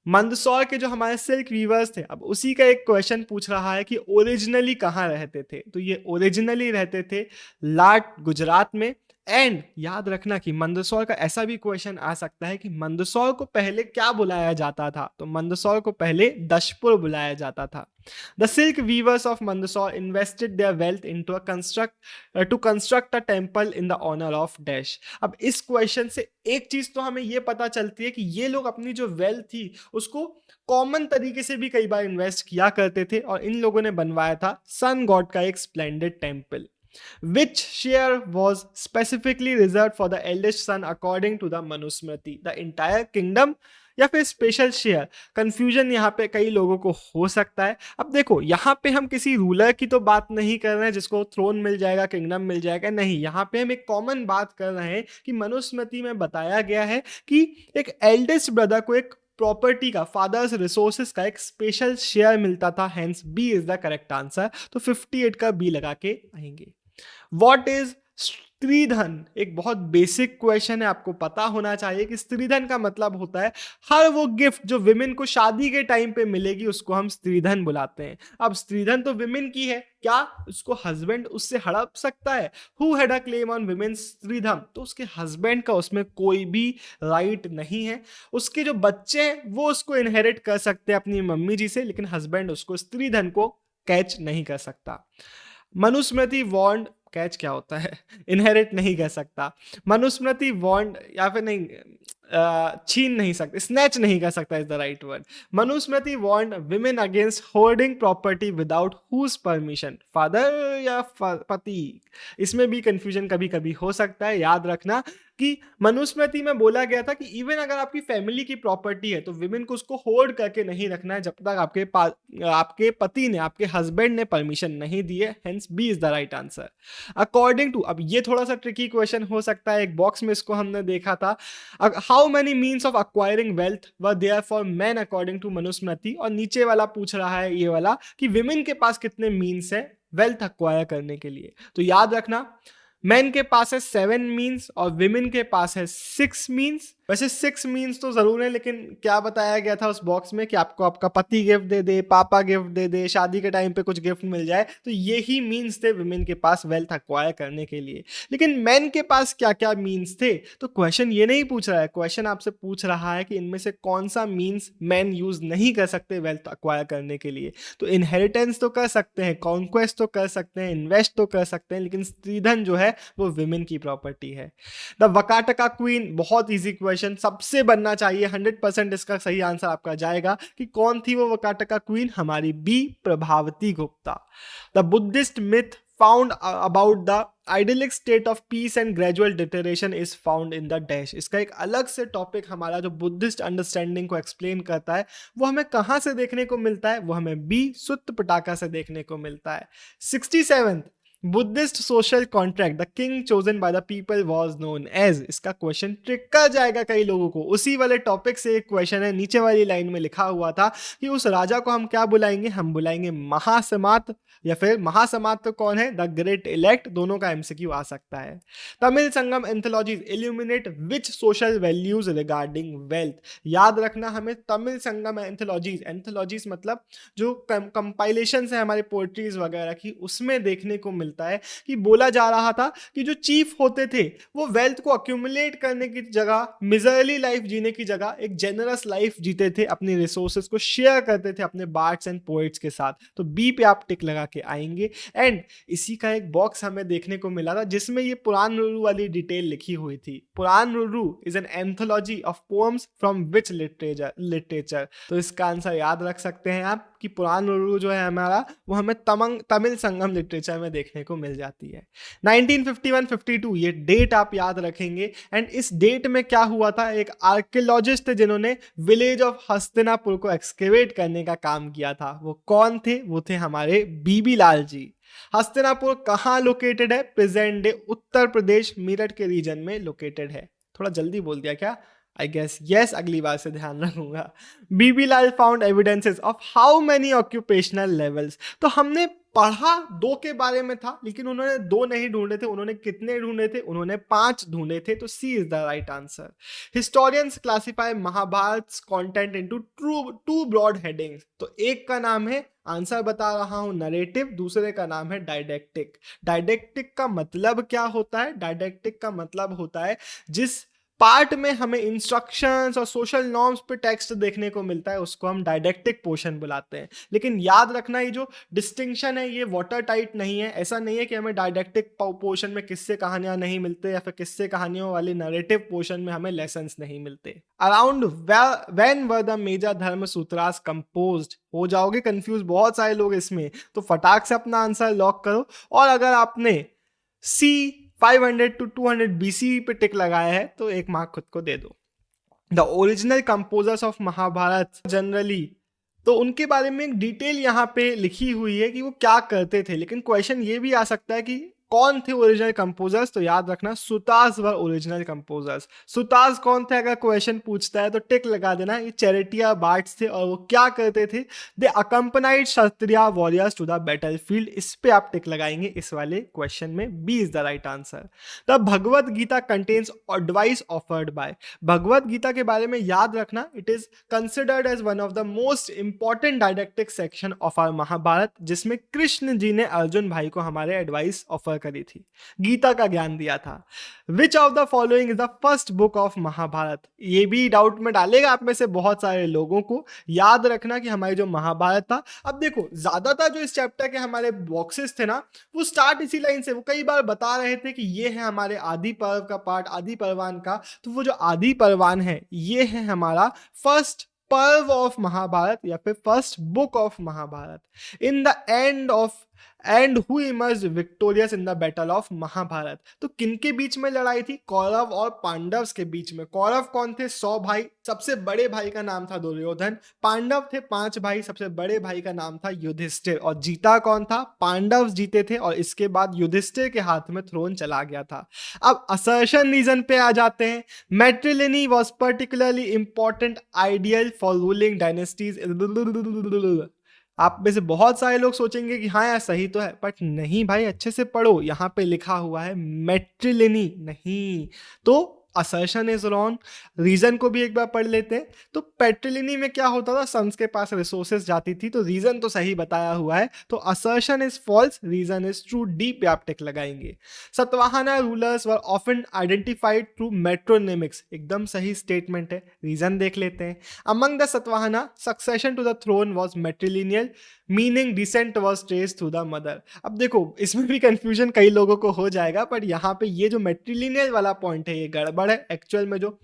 मंदसौर के जो हमारे सिल्क वीवर्स थे, अब उसी का एक क्वेश्चन पूछ रहा है कि ओरिजिनली कहाँ रहते थे, तो ये ओरिजिनली रहते थे लाट, गुजरात में। एंड याद रखना कि मंदसौर का ऐसा भी क्वेश्चन आ सकता है कि मंदसौर को पहले क्या बुलाया जाता था, तो मंदसौर को पहले दशपुर बुलाया जाता था। The silk weavers of Mandsaur invested their wealth into to construct a temple in the honor of Dash. अब इस क्वेश्चन से एक चीज तो हमें ये पता चलती है कि ये लोग अपनी जो वेल्थ थी उसको कॉमन तरीके से भी कई बार इन्वेस्ट किया करते थे, और इन लोगों ने बनवाया था सन गॉड का एक splendid temple. Which share was specifically reserved for the eldest son according to the Manusmriti? The entire kingdom या फिर स्पेशल शेयर? कंफ्यूजन यहाँ पे कई लोगों को हो सकता है। अब देखो यहाँ पे हम किसी रूलर की तो बात नहीं कर रहे हैं जिसको थ्रोन मिल जाएगा, किंगडम मिल जाएगा, नहीं, यहाँ पे हम एक कॉमन बात कर रहे हैं कि मनुस्मृति में बताया गया है कि एक एल्डेस्ट ब्रदर को एक प्रॉपर्टी का, फादर्स रिसोर्सेज का एक स्पेशल शेयर मिलता था, hence B is the correct answer. तो 58 का बी लगा के आएंगे। What is स्त्रीधन? एक बहुत बेसिक क्वेश्चन है, आपको पता होना चाहिए कि स्त्रीधन का मतलब होता है हर वो गिफ्ट जो विमेन को शादी के टाइम पे मिलेगी उसको हम स्त्रीधन बुलाते हैं। अब स्त्रीधन तो विमेन की है, क्या उसको हस्बैंड उससे हड़प सकता है? Who had a claim on women stridhan? तो उसके हस्बैंड का उसमें कोई भी राइट नहीं है। उसके जो बच्चे हैं वो उसको इनहेरिट कर सकते हैं अपनी मम्मी जी से, लेकिन हस्बैंड उसको स्त्रीधन को कैच नहीं कर सकता। मनुस्मृति वॉन्ड, कैच क्या होता है, इनहेरिट नहीं कर सकता। मनुस्मृति वॉन्ड या फिर नहीं, छीन नहीं सकते, स्नैच नहीं कर सकता is the right word. Manusmriti warned women against hoarding property without whose permission, father या पति? इसमें भी कंफ्यूजन कभी कभी हो सकता है। याद रखना कि मनुस्मृति में बोला गया था कि इवन अगर आपकी फैमिली की प्रॉपर्टी है तो विमेन को उसको होल्ड करके नहीं रखना है जब तक आपके पति ने, आपके हस्बैंड ने परमिशन नहीं दी है, hence B is the right answer. According to, अब ये थोड़ा सा ट्रिकी क्वेश्चन हो सकता है, एक बॉक्स में इसको हमने देखा था, how many means of acquiring wealth were there for man according to Manusmriti, और नीचे वाला पूछ रहा है ये वाला कि विमेन के पास कितने मीन्स है वेल्थ अक्वायर करने के लिए। तो याद रखना मैन के पास है 7 मीन्स और विमेन के पास है 6 मीन्स। वैसे 6 मीन्स तो जरूर है, लेकिन क्या बताया गया था उस बॉक्स में कि आपको आपका पति गिफ्ट दे दे, पापा गिफ्ट दे दे, शादी के टाइम पे कुछ गिफ्ट मिल जाए, तो यही मीन्स थे विमेन के पास वेल्थ अक्वायर करने के लिए। लेकिन मैन के पास क्या क्या मीन्स थे? तो क्वेश्चन ये नहीं पूछ रहा है, क्वेश्चन आपसे पूछ रहा है कि इनमें से कौन सा मीन्स मैन यूज नहीं कर सकते वेल्थ अक्वायर करने के लिए। तो इनहेरिटेंस तो कर सकते हैं, कॉन्क्वेस्ट तो कर सकते हैं, इन्वेस्ट तो कर सकते हैं, लेकिन स्त्रीधन जो है वो विमेन की प्रॉपर्टी है। द वकाटका क्वीन, बहुत इजी क्वेश्चन, सबसे बनना चाहिए, 100% इसका सही आंसर आपका जाएगा कि कौन थी वो वकाटका क्वीन? हमारी B, Prabhavati Gupta. The Buddhist myth found about the idyllic state of peace and gradual deterioration is found in the dash। इसका एक अलग से टॉपिक हमारा जो बुद्धिस्ट अंडरस्टैंडिंग को एक्सप्लेन करता है वो हमें कहां से देखने को मिलता है? वो हमें बी, सुत्त पिटाका से देखने को मिलता है। 67th Buddhist social contract, the king chosen by the people was known as. इसका क्वेश्चन ट्रिक कर जाएगा कई लोगों को। उसी वाले टॉपिक से एक क्वेश्चन है, नीचे वाली लाइन में लिखा हुआ था कि उस राजा को हम क्या बुलाएंगे? हम बुलाएंगे महासमात, या फिर महासमात तो कौन है? The great elect. दोनों का एमसीक्यू आ सकता है। तमिल संगम एंथोलॉजीज इल्यूमिनेट विच सोशल वैल्यूज रिगार्डिंग वेल्थ। याद रखना हमें तमिल संगम एंथोलॉजीज, एंथोलॉजीज मतलब जो कंपाइलेशन है हमारे पोएट्रीज वगैरह की, उसमें देखने को मिलता है कि बोला जा रहा था कि जो चीफ होते थे वो वेल्थ को अक्यूमुलेट करने की जगह, मिजरली लाइफ जीने की जगह एक जेनरस लाइफ जीते थे, अपनी रिसोर्सेज को शेयर करते थे अपने बार्ड्स एंड पोएट्स के साथ। तो बी पे आप टिक लगा के आएंगे। एंड इसी का एक बॉक्स हमें देखने को मिला था जिसमें ये पुराणरुरु वाली डिटेल लिखी हुई थी। Purananuru is an anthology of poems from which literature. तो इसका आंसर याद रख सकते हैं आप कि पुराणरुरु जो है हमारा वो हमें तमिल संगम लिटरेचर में देखने देखने को मिल जाती है। 1951-52 ये डेट आप याद रखेंगे। एंड इस डेट में क्या हुआ था, एक आर्कियोलॉजिस्ट थे जिन्होंने विलेज ऑफ हस्तिनापुर को एक्सकेवेट करने का काम किया था। वो कौन थे? वो थे हमारे बीबी लाल जी। हस्तिनापुर कहाँ लोकेटेड है? प्रेजेंट डे उत्तर प्रदेश मेरठ के रीजन में लोकेटेड है। थोड़ा जल्दी बोल दिया क्या? आई गेस यस, अगली बार से ध्यान रखूंगा। B B Lal found evidences of how many occupational levels. तो हमने पढ़ा 2 के बारे में था, लेकिन उन्होंने 2 नहीं ढूंढे थे। उन्होंने कितने ढूंढे थे? उन्होंने 5 ढूंढे थे। तो C is the right answer. Historians classify Mahabharata content into two broad headings. तो एक का नाम है, आंसर बता रहा हूं, नरेटिव। दूसरे का नाम है डायडेक्टिक। डायडेक्टिक का मतलब क्या होता है? डायडेक्टिक का मतलब होता है जिस पार्ट में हमें इंस्ट्रक्शंस और सोशल नॉर्म्स पे टेक्स्ट देखने को मिलता है उसको हम डायडेक्टिक पोर्शन बुलाते हैं। लेकिन याद रखना, ये जो डिस्टिंक्शन है ये वाटर टाइट नहीं है। ऐसा नहीं है कि हमें डायडेक्टिक पोर्शन में किस्से कहानियां नहीं मिलते या फिर किस्से कहानियों वाले नरेटिव पोर्शन में हमें लेसन्स नहीं मिलते। Around when were the major Dharma Sutras composed? हो जाओगे कंफ्यूज बहुत सारे लोग इसमें, तो फटाक से अपना आंसर लॉक करो। और अगर आपने सी 500 to 200 BC पे टिक लगाया है तो 1 मार्क खुद को दे दो। The original composers of Mahabharata generally, तो उनके बारे में एक डिटेल यहाँ पे लिखी हुई है कि वो क्या करते थे। लेकिन क्वेश्चन ये भी आ सकता है कि कौन थे ओरिजिनल कंपोजर्स? तो याद रखना सुतास वर ओरिजिनल कंपोजर्स। सुतास कौन थे? अगर क्वेश्चन पूछता है तो टिक लगा देना। ये चैरिटिया बार्ड्स थे और वो क्या करते थे? They accompanied Kshatriya warriors to the battlefield. इस पे आप टिक लगाएंगे इस वाले क्वेश्चन में। B is the right answer. The Bhagavad Gita contains advice offered by. Bhagavad Gita के बारे में याद रखना, it is considered as one of the most important didactic section of our Mahabharata, जिसमें कृष्ण जी ने अर्जुन भाई को हमारे एडवाइस ऑफर करी थी, गीता का ज्ञान दिया था। Which of the following is the first book of Mahabharata? ये भी डाउट में डालेगा आप में से बहुत सारे लोगों को। याद रखना कि हमारी जो महाभारत था, अब देखो ज्यादातर जो इस चैप्टर के हमारे बॉक्सेस थे ना, वो स्टार्ट इसी लाइन से, वो कई बार बता रहे थे कि ये है हमारे आदि पर्व का पार्ट, आदि परवान का। तो वो जो आदि परवान है ये है हमारा फर्स्ट पर्व ऑफ महाभारत या फिर first book of Mahabharata. In the end of end who emerge victorious in the battle of Mahabharata? तो किनके बीच में लड़ाई थी? कौरव और पांडव के बीच में। कौरव कौन थे? 100 भाई। सबसे बड़े भाई का नाम था दुर्योधन। पांडव थे 5 भाई। सबसे बड़े भाई का नाम था युधिष्ठिर। और जीता कौन था? पांडव जीते थे और इसके बाद युधिष्ठिर के हाथ में थ्रोन चला गया था। अब असर्शन रीजन पे आ जाते हैं। Matriliny was particularly important ideal for ruling dynasties. आप में से बहुत सारे लोग सोचेंगे कि हाँ यार सही तो है, बट नहीं भाई, अच्छे से पढ़ो। यहाँ पे लिखा हुआ है मैट्रिलिनी नहीं, तो असर्शन इज रॉन्ग। रीजन को भी एक बार पढ़ लेते हैं। तो पैट्रिलिनी में क्या होता था? सन्स के पास रिसोर्सेज जाती थी, तो रीजन तो सही बताया हुआ है। तो assertion is false, reason is true. D पे आप टिक लगाएंगे। Satavahana rulers were often identified through metronymics. एकदम सही स्टेटमेंट है। रीजन देख लेते हैं। Among the Satavahana succession to the throne was matrilineal, meaning descent was traced through the mother. अब देखो इसमें भी कंफ्यूजन कई लोगों को हो जाएगा, पर यहाँ पे ये जो मेट्रिलिनियल वाला पॉइंट है ये गड़बड़ है। एक्चुअल में जो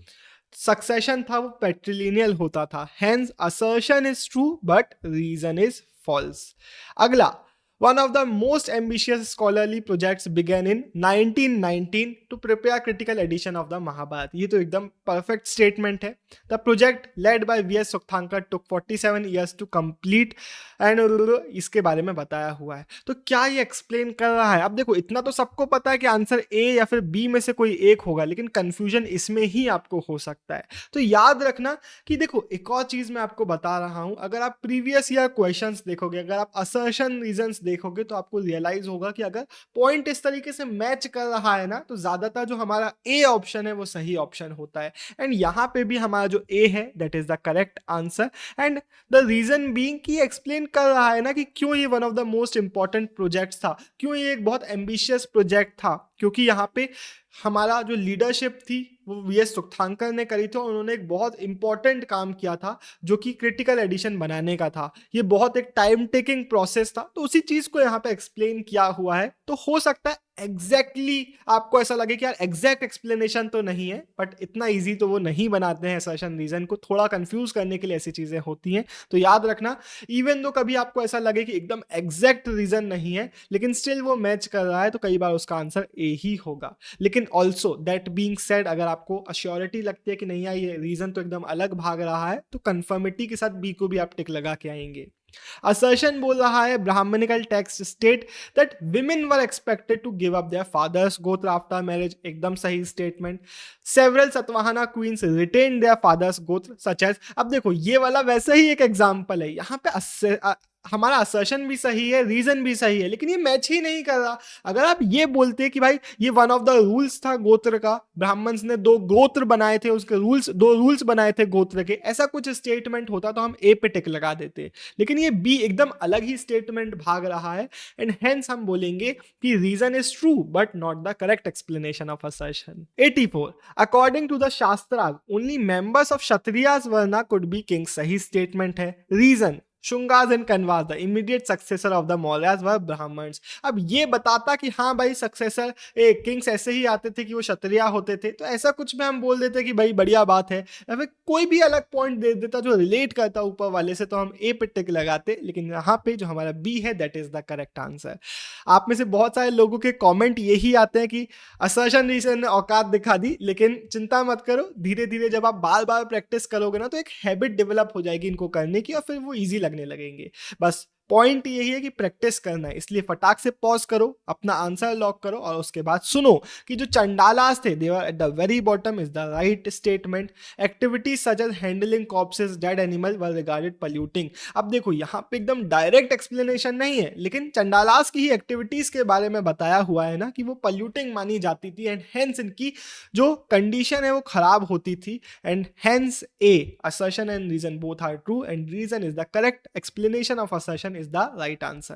सक्सेशन था वो पेट्रिलिनियल होता था। Hence assertion is true but reason is false. अगला, one of the most ambitious scholarly projects began in 1919 to prepare critical edition of the Mahabharata. ये तो एकदम perfect statement है। The project led by V.S. Sukthankar took 47 years to complete and इसके बारे में बताया हुआ है। तो क्या ये एक्सप्लेन कर रहा है? अब देखो इतना तो सबको पता है कि आंसर ए या फिर बी में से कोई एक होगा, लेकिन कंफ्यूजन इसमें ही आपको हो सकता है। तो याद रखना कि देखो एक और चीज मैं आपको बता रहा हूं, अगर आप प्रीवियस ईयर क्वेश्चंस देखोगे, अगर आप असर्शन रीजंस देखोगे, तो आपको रियलाइज होगा कि अगर पॉइंट इस तरीके से मैच कर रहा है ना, तो ज्यादातर जो हमारा ए ऑप्शन है वो सही ऑप्शन होता है। एंड यहाँ पे भी हमारा जो ए है that is the correct answer. And the reason being कि एक्सप्लेन कर रहा है ना कि क्यों ये one of the most important project था, क्यों ये एक बहुत एम्बिशियस प्रोजेक्ट था, क्योंकि यहाँ पे हमारा जो लीडरशिप थी वो वी.एस. सुक्थांकर ने करी थी और उन्होंने एक बहुत इंपॉर्टेंट काम किया था जो कि क्रिटिकल एडिशन बनाने का था। ये बहुत एक टाइम टेकिंग प्रोसेस था, तो उसी चीज को यहाँ पे एक्सप्लेन किया हुआ है। तो हो सकता है एग्जैक्टली आपको ऐसा लगे कि यार एग्जैक्ट एक्सप्लेनेशन तो नहीं है, बट इतना इजी तो वो नहीं बनाते हैं असर्शन रीजन को, थोड़ा कंफ्यूज करने के लिए ऐसी चीजें होती हैं। तो याद रखना, इवन दो कभी आपको ऐसा लगे कि एकदम एग्जैक्ट रीजन नहीं है लेकिन स्टिल वो मैच कर रहा है, तो कई बार उसका आंसर ए ही होगा। लेकिन ऑल्सो दैट बीइंग सेड, अगर आपको अश्योरिटी लगती है कि नहीं यार ये रीजन तो एकदम अलग भाग रहा है, तो कंफर्मिटी के साथ बी को भी आप टिक लगा के आएंगे। असर्शन बोल रहा है brahmanical text state that women were expected to give up their fathers gotra after marriage, एकदम सही statement. Several Satavahana queens retain their fathers gotra such as, अब देखो ये वाला वैसा ही एक एग्जांपल है, यहाँ पे हमारा असर्शन भी सही है, रीजन भी सही है, लेकिन ये मैच ही नहीं कर रहा। अगर आप ये बोलते कि भाई ये वन ऑफ द रूल्स था गोत्र का, ब्राह्मण्स ने 2 गोत्र बनाए थे, उसके रूल्स 2 रूल्स बनाए थे गोत्र के, ऐसा कुछ स्टेटमेंट होता तो हम ए पे टिक लगा देते। लेकिन ये बी एकदम अलग ही स्टेटमेंट भाग रहा है, एंड हेंस हम बोलेंगे कि reason is true but not the correct explanation of assertion. 84, according to the shastras only members of Kshatriyas varna could be king, सही स्टेटमेंट है। Reason, Shungas and Kanvas the immediate successor of the Mauryas were Brahmins. अब ये बताता कि हाँ भाई सक्सेसर किंग्स ऐसे ही आते थे कि वो क्षत्रिय होते थे, तो ऐसा कुछ में हम बोल देते कि भाई बढ़िया बात है, या फिर कोई भी अलग पॉइंट दे देता जो रिलेट करता ऊपर वाले से, तो हम ए पे टिक लगाते। लेकिन यहाँ पे जो हमारा बी है that is the correct answer. आप में से बहुत सारे लोगों के कॉमेंट यही आते हैं कि असर्शन रीजन ने औकात दिखा दी, लेकिन चिंता मत करो, धीरे धीरे जब आप बार बार प्रैक्टिस करोगे ना, तो एक हैबिट डेवलप हो जाएगी इनको करने की, और फिर वो ईजी लगने लगेंगे। बस पॉइंट यही है कि प्रैक्टिस करना है, इसलिए फटाक से पॉज करो, अपना आंसर लॉक करो, और उसके बाद सुनो कि जो चंडालास थे they were at the very bottom is the right statement. Activities such as handling corpses dead animal were regarded polluting. अब देखो यहाँ पे एकदम डायरेक्ट एक्सप्लेनेशन नहीं है, लेकिन चंडालास की ही एक्टिविटीज के बारे में बताया हुआ है ना कि वो पॉल्यूटिंग मानी जाती थी, एंड हेंस इनकी जो कंडीशन है वो खराब होती थी, and hence A assertion and reason both are true, and reason is the correct explanation of assertion is the right answer.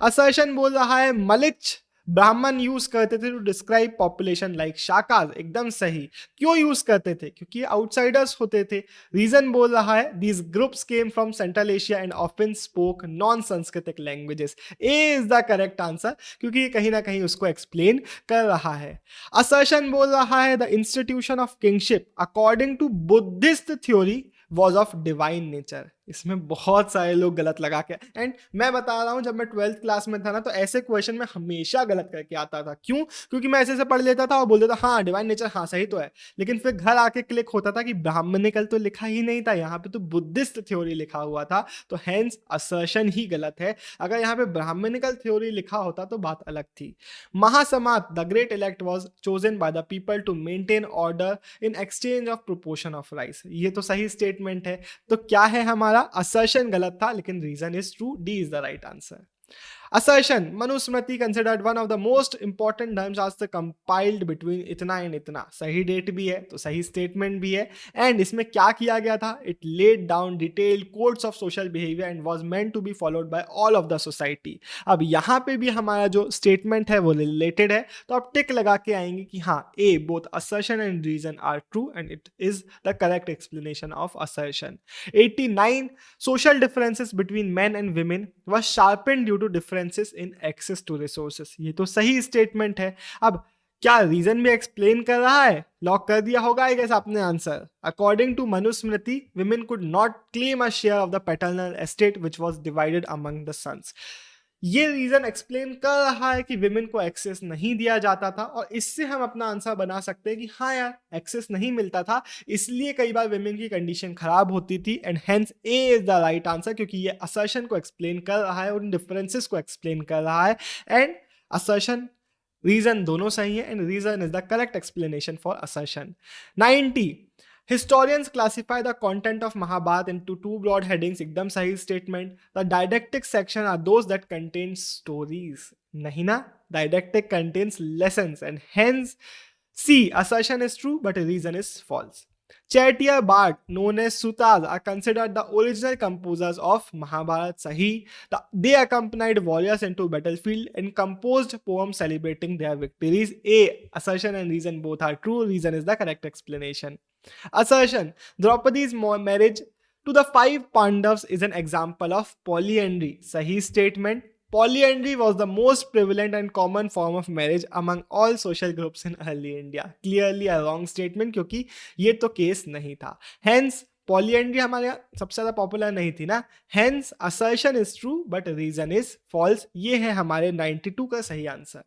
Assertion बोल रहा है मलिच ब्राह्मण यूज करते थे to describe population like Shakas, एकदम सही। क्यों यूज करते थे? क्योंकि आउटसाइडर्स होते थे। रीजन बोल रहा है these groups came from Central Asia and often spoke non Sanskritic languages. A is the correct answer, क्योंकि कहीं ना कहीं उसको एक्सप्लेन कर रहा है। असर्शन बोल रहा है the institution of kingship according to Buddhist theory was of divine nature. इसमें बहुत सारे लोग गलत लगा के, एंड मैं बता रहा हूं जब मैं 12th क्लास में था ना, तो ऐसे क्वेश्चन में हमेशा गलत करके आता था। क्यों? क्योंकि मैं ऐसे से पढ़ लेता था और बोल देता हाँ डिवाइन नेचर हाँ सही तो है, लेकिन फिर घर आके क्लिक होता था कि ब्राह्मणिकल तो लिखा ही नहीं था, यहाँ पे तो बुद्धिस्ट थ्योरी लिखा हुआ था, तो हेंस असर्शन ही गलत है। अगर यहाँ पे ब्राह्मणिकल थ्योरी लिखा होता तो बात अलग थी। Mahasammata the great elect was chosen by the people to maintain order in exchange of proportion of rice, ये तो सही स्टेटमेंट है। तो क्या है हमारा असर्शन गलत था, लेकिन reason is true, D is the right answer. Assertion, Manusmriti considered one of the most important terms as the compiled between इतना एंड इतना, सही डेट भी है तो सही स्टेटमेंट भी है। एंड इसमें क्या किया गया था? It laid down detailed codes of social behaviour and was meant to be followed by all of the society. अब यहाँ पे भी हमारा जो स्टेटमेंट है वो रिलेटेड है, तो आप टिक लगा के आएंगे कि हाँ A both assertion and reason are true and it is the correct explanation of assertion। 89, social differences between men and women was sharpened due to differences in access to resources, ये तो सही स्टेटमेंट है। अब क्या reason भी explain कर रहा है? लॉक कर दिया होगा आई गेस आपने answer. According to Manusmriti women could not claim a share of the paternal estate which was divided among the sons। ये रीजन एक्सप्लेन कर रहा है कि विमेन को एक्सेस नहीं दिया जाता था, और इससे हम अपना आंसर बना सकते हैं कि हाँ यार एक्सेस नहीं मिलता था, इसलिए कई बार विमेन की कंडीशन खराब होती थी, and hence A is the right answer, क्योंकि ये असर्शन को एक्सप्लेन कर रहा है और उन डिफरेंसेस को एक्सप्लेन कर रहा है, एंड असर्शन रीजन दोनों सही है, and reason is the correct explanation for assertion. 90, Historians classify the content of Mahabharata into 2 broad headings, एकदम सही statement. The didactic section are those that contain stories, नहीं ना, didactic contains lessons, and hence C, assertion is true but reason is false। Chaitya Bard, known as Sutas, are considered the original composers of Mahabharata, sahi। They accompanied warriors into battlefield and composed poems celebrating their victories। A, assertion and reason both are true, reason is the correct explanation। Assertion, Draupadi's marriage to the 5 Pandavas is an example of polyandry, sahi statement। Polyandry was the most prevalent and common form of marriage among all social groups in early India. Clearly a wrong statement, क्योंकि ये तो case नहीं था. Hence polyandry हमारे यहाँ सबसे ज़्यादा popular नहीं थी ना. Hence assertion is true but reason is false. ये है हमारे 92 का सही answer.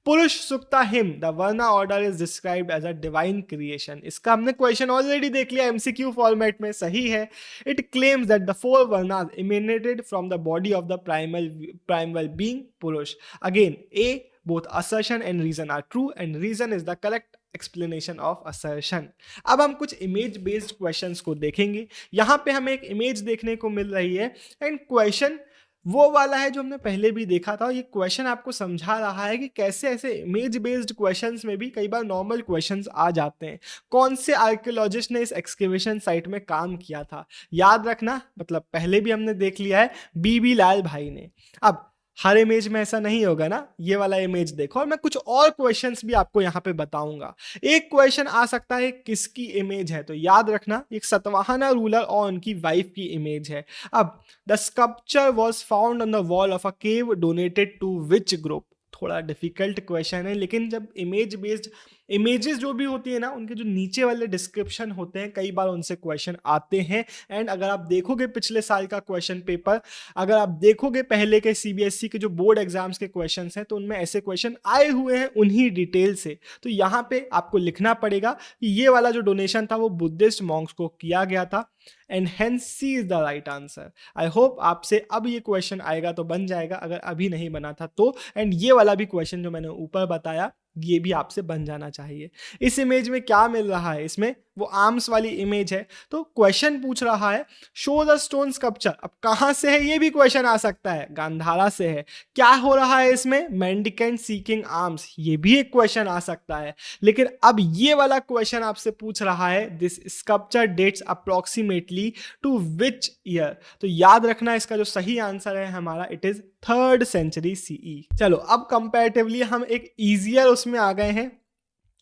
Purusha Sukta hymn the varna order is described as a divine creation. इसका हमने क्वेश्चन ऑलरेडी देख लिया एमसीक्यू फॉर्मेट में. सही है. It claims that the 4 varnas emanated from the body of the primal being Purusha. Again A both assertion and reason are true and reason is the correct explanation of assertion. अब हम कुछ image based questions को देखेंगे. यहाँ पे हमें एक image देखने को मिल रही है एंड क्वेश्चन वो वाला है जो हमने पहले भी देखा था. ये क्वेश्चन आपको समझा रहा है कि कैसे ऐसे इमेज बेस्ड क्वेश्चंस में भी कई बार नॉर्मल क्वेश्चंस आ जाते हैं. कौन से आर्कियोलॉजिस्ट ने इस एक्सकेवेशन साइट में काम किया था, याद रखना. मतलब पहले भी हमने देख लिया है, बीबी लाल भाई ने. अब हर इमेज में ऐसा नहीं होगा ना. ये वाला इमेज देखो और मैं कुछ और क्वेश्चंस भी आपको यहाँ पे बताऊंगा. एक क्वेश्चन आ सकता है किसकी इमेज है, तो याद रखना एक सतवाहना रूलर और उनकी वाइफ की इमेज है. अब the sculpture was found on the wall of a cave donated to which group. थोड़ा डिफिकल्ट क्वेश्चन है, लेकिन जब इमेज बेस्ड इमेजेस जो भी होती है ना, उनके जो नीचे वाले डिस्क्रिप्शन होते हैं कई बार उनसे क्वेश्चन आते हैं. एंड अगर आप देखोगे पिछले साल का क्वेश्चन पेपर, अगर आप देखोगे पहले के सीबीएसई के जो बोर्ड एग्जाम्स के क्वेश्चंस हैं, तो उनमें ऐसे क्वेश्चन आए हुए हैं उन्हीं डिटेल से. तो यहाँ पे आपको लिखना पड़ेगा कि ये वाला जो डोनेशन था वो बुद्धिस्ट मॉन्क्स को किया गया था. And hence C is the right answer. I hope आपसे अब ये क्वेश्चन आएगा तो बन जाएगा, अगर अभी नहीं बना था तो. एंड ये वाला भी क्वेश्चन जो मैंने ऊपर बताया ये भी आपसे बन जाना चाहिए. इस इमेज में क्या मिल रहा है, इसमें वो आर्म्स वाली इमेज है. तो क्वेश्चन पूछ रहा है शो द स्टोन स्कल्पचर. अब कहां से है ये भी क्वेश्चन आ सकता है, गांधारा से है. क्या हो रहा है इसमें, मेंडिकेंट सीकिंग आर्म्स, ये भी एक क्वेश्चन आ सकता है. लेकिन अब ये वाला क्वेश्चन आपसे पूछ रहा है this sculpture dates approximately to which year. तो याद रखना इसका जो सही आंसर है हमारा, it is 3rd century CE. चलो अब कंपैरेटिवली हम एक इजियर उसमें आ गए हैं.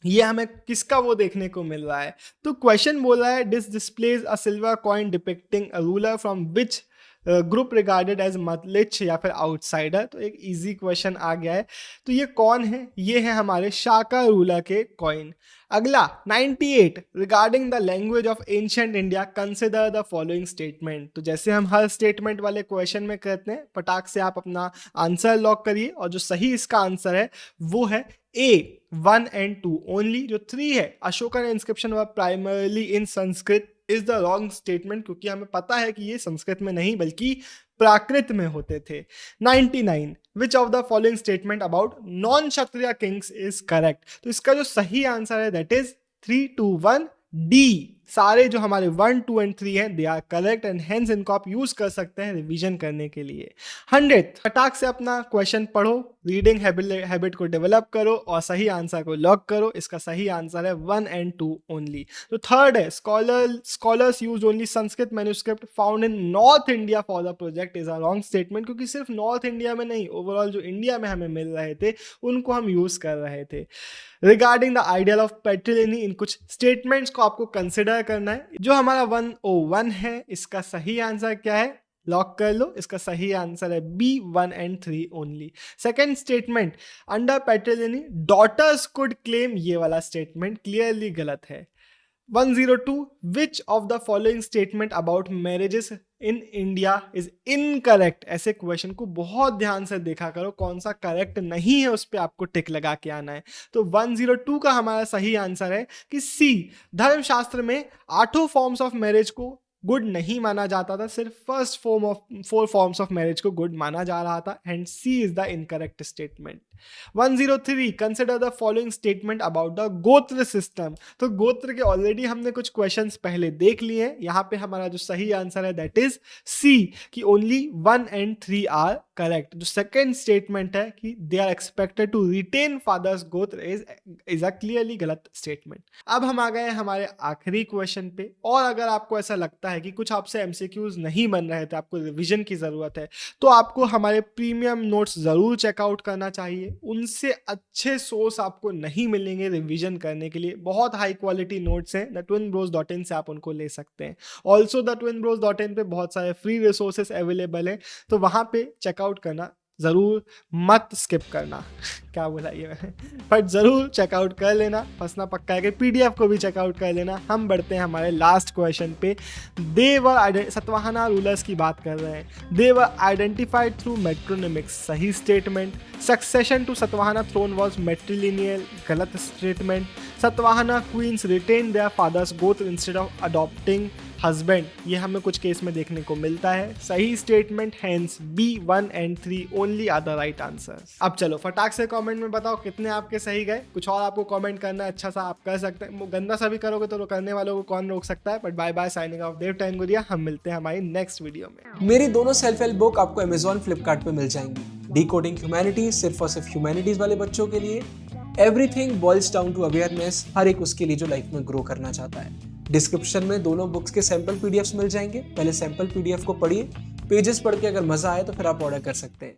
ये हमें किसका वो देखने को मिल रहा है. तो क्वेश्चन बोल रहा है this displays a silver coin depicting a ruler from which group regarded as mlechchha या फिर आउटसाइडर. तो एक इजी क्वेश्चन आ गया है. तो ये कौन है, ये है हमारे शाका रूलर के कॉइन. अगला 98 regarding the language of ancient India consider the following statement. तो जैसे हम हर स्टेटमेंट वाले क्वेश्चन में करते हैं, फटाक से आप अपना आंसर लॉक करिए और जो सही इसका आंसर है वो है A 1 and 2 ओनली. जो 3 है Ashokan inscription were primarily in Sanskrit is the wrong statement, क्योंकि हमें पता है कि ये संस्कृत में नहीं बल्कि प्राकृत में होते थे. 99 विच of the following statement about non Kshatriya Kings is correct. तो इसका जो सही आंसर है दैट इज 3 2 1 डी. सारे जो हमारे 1 2 एंड 3 हैं they are correct and hence इनको आप यूज कर सकते हैं रिवीजन करने के लिए. 100 फटाक से अपना क्वेश्चन पढ़ो, रीडिंग हैबिट को डेवलप करो और सही आंसर को लॉक करो. इसका सही आंसर है 1 and 2 ओनली. तो 3rd है scholars use only Sanskrit manuscript found in north India for the project is a wrong statement, क्योंकि सिर्फ नॉर्थ इंडिया में नहीं, ओवरऑल जो इंडिया में हमें मिल रहे थे उनको हम यूज कर रहे थे. रिगार्डिंग द आइडियल ऑफ पेट्रिलिनी, इन कुछ स्टेटमेंट्स को आपको कंसिडर करना है. जो हमारा 101 है इसका सही आंसर क्या है, लॉक कर लो. इसका सही आंसर है B 1 and 3 only. Second statement under patriliny daughters could claim, ये वाला स्टेटमेंट क्लियरली गलत है. 102 which of the following statement about marriages in India is incorrect. ऐसे क्वेश्चन को बहुत ध्यान से देखा करो, कौन सा करेक्ट नहीं है उस पर आपको टिक लगा के आना है. तो 102 का हमारा सही आंसर है कि C धर्मशास्त्र में 8 फॉर्म्स ऑफ मैरिज को गुड नहीं माना जाता था, सिर्फ फर्स्ट 4 फॉर्म्स ऑफ मैरिज को गुड माना जा रहा था. And C is the incorrect statement. 103 consider the following statement about the गोत्र सिस्टम. तो गोत्र के ऑलरेडी हमने कुछ क्वेश्चंस पहले देख लिए हैं. यहाँ पे हमारा जो सही आंसर है दैट इज C कि ओनली 1 and 3 आर करेक्ट. जो सेकेंड स्टेटमेंट है कि they are expected to retain father's gotra is a clearly गलत स्टेटमेंट. अब हम आ गए हमारे आखिरी क्वेश्चन पे. और अगर आपको ऐसा लगता है कि कुछ आपसे एमसीक्यूज नहीं बन रहे थे, आपको रिवीजन की जरूरत है, तो आपको हमारे प्रीमियम नोट्स जरूर चेकआउट करना चाहिए. उनसे अच्छे सोर्स आपको नहीं मिलेंगे रिवीजन करने के लिए. बहुत हाई क्वालिटी नोट्स हैं, thetwinbros.in से आप उनको ले सकते हैं. ऑल्सो thetwinbros.in पे बहुत सारे फ्री रिसोर्सेस अवेलेबल हैं, तो वहाँ पे चेकआउट करना ज़रूर मत स्किप करना क्या बोला ये मैंने, बट ज़रूर चेकआउट कर लेना, फंसना पक्का है कि PDF को भी चेकआउट कर लेना। हम बढ़ते हैं हमारे लास्ट क्वेश्चन पे। सतवाहना रूलर्स की बात कर रहे हैं। दे वर आइडेंटिफाइड थ्रू मेट्रोनिमिक्स, सही statement. Succession to Satavahana throne was matrilineal, गलत statement. Satavahana queens retain their fathers gotra instead of adopting husband, ये हमें कुछ केस में देखने को मिलता है, सही statement. Hence B 1 and 3 only are the right answers. अब चलो फटाक से कमेंट में बताओ कितने आपके सही गए। कुछ और आपको कमेंट करना है अच्छा सा आप कर सकते हैं, गंदा सा भी करोगे तो करने वालों को कौन रोक सकता है। But bye bye, signing off, Dev time गुड़िया। हम मिलते हैं हमारी नेक्स्ट वीडियो में। मेरी दोनों सेल्फ हेल्प बुक आपको Amazon फ्लिपकार्ट पे मिल जाएंगी। डिकोडिंग ह्यूमैनिटीज सिर्फ और सिर्फ ह्यूमैनिटीज वाले बच्चों के लिए। Everything boils down to awareness, हर एक उसके लिए जो लाइफ में ग्रो करना चाहता है। डिस्क्रिप्शन में दोनों बुक्स के सैंपल PDFs मिल जाएंगे। पहले सैंपल PDF को पढ़िए, पेजेस पढ़ के अगर मजा आए तो फिर आप ऑर्डर कर सकते हैं।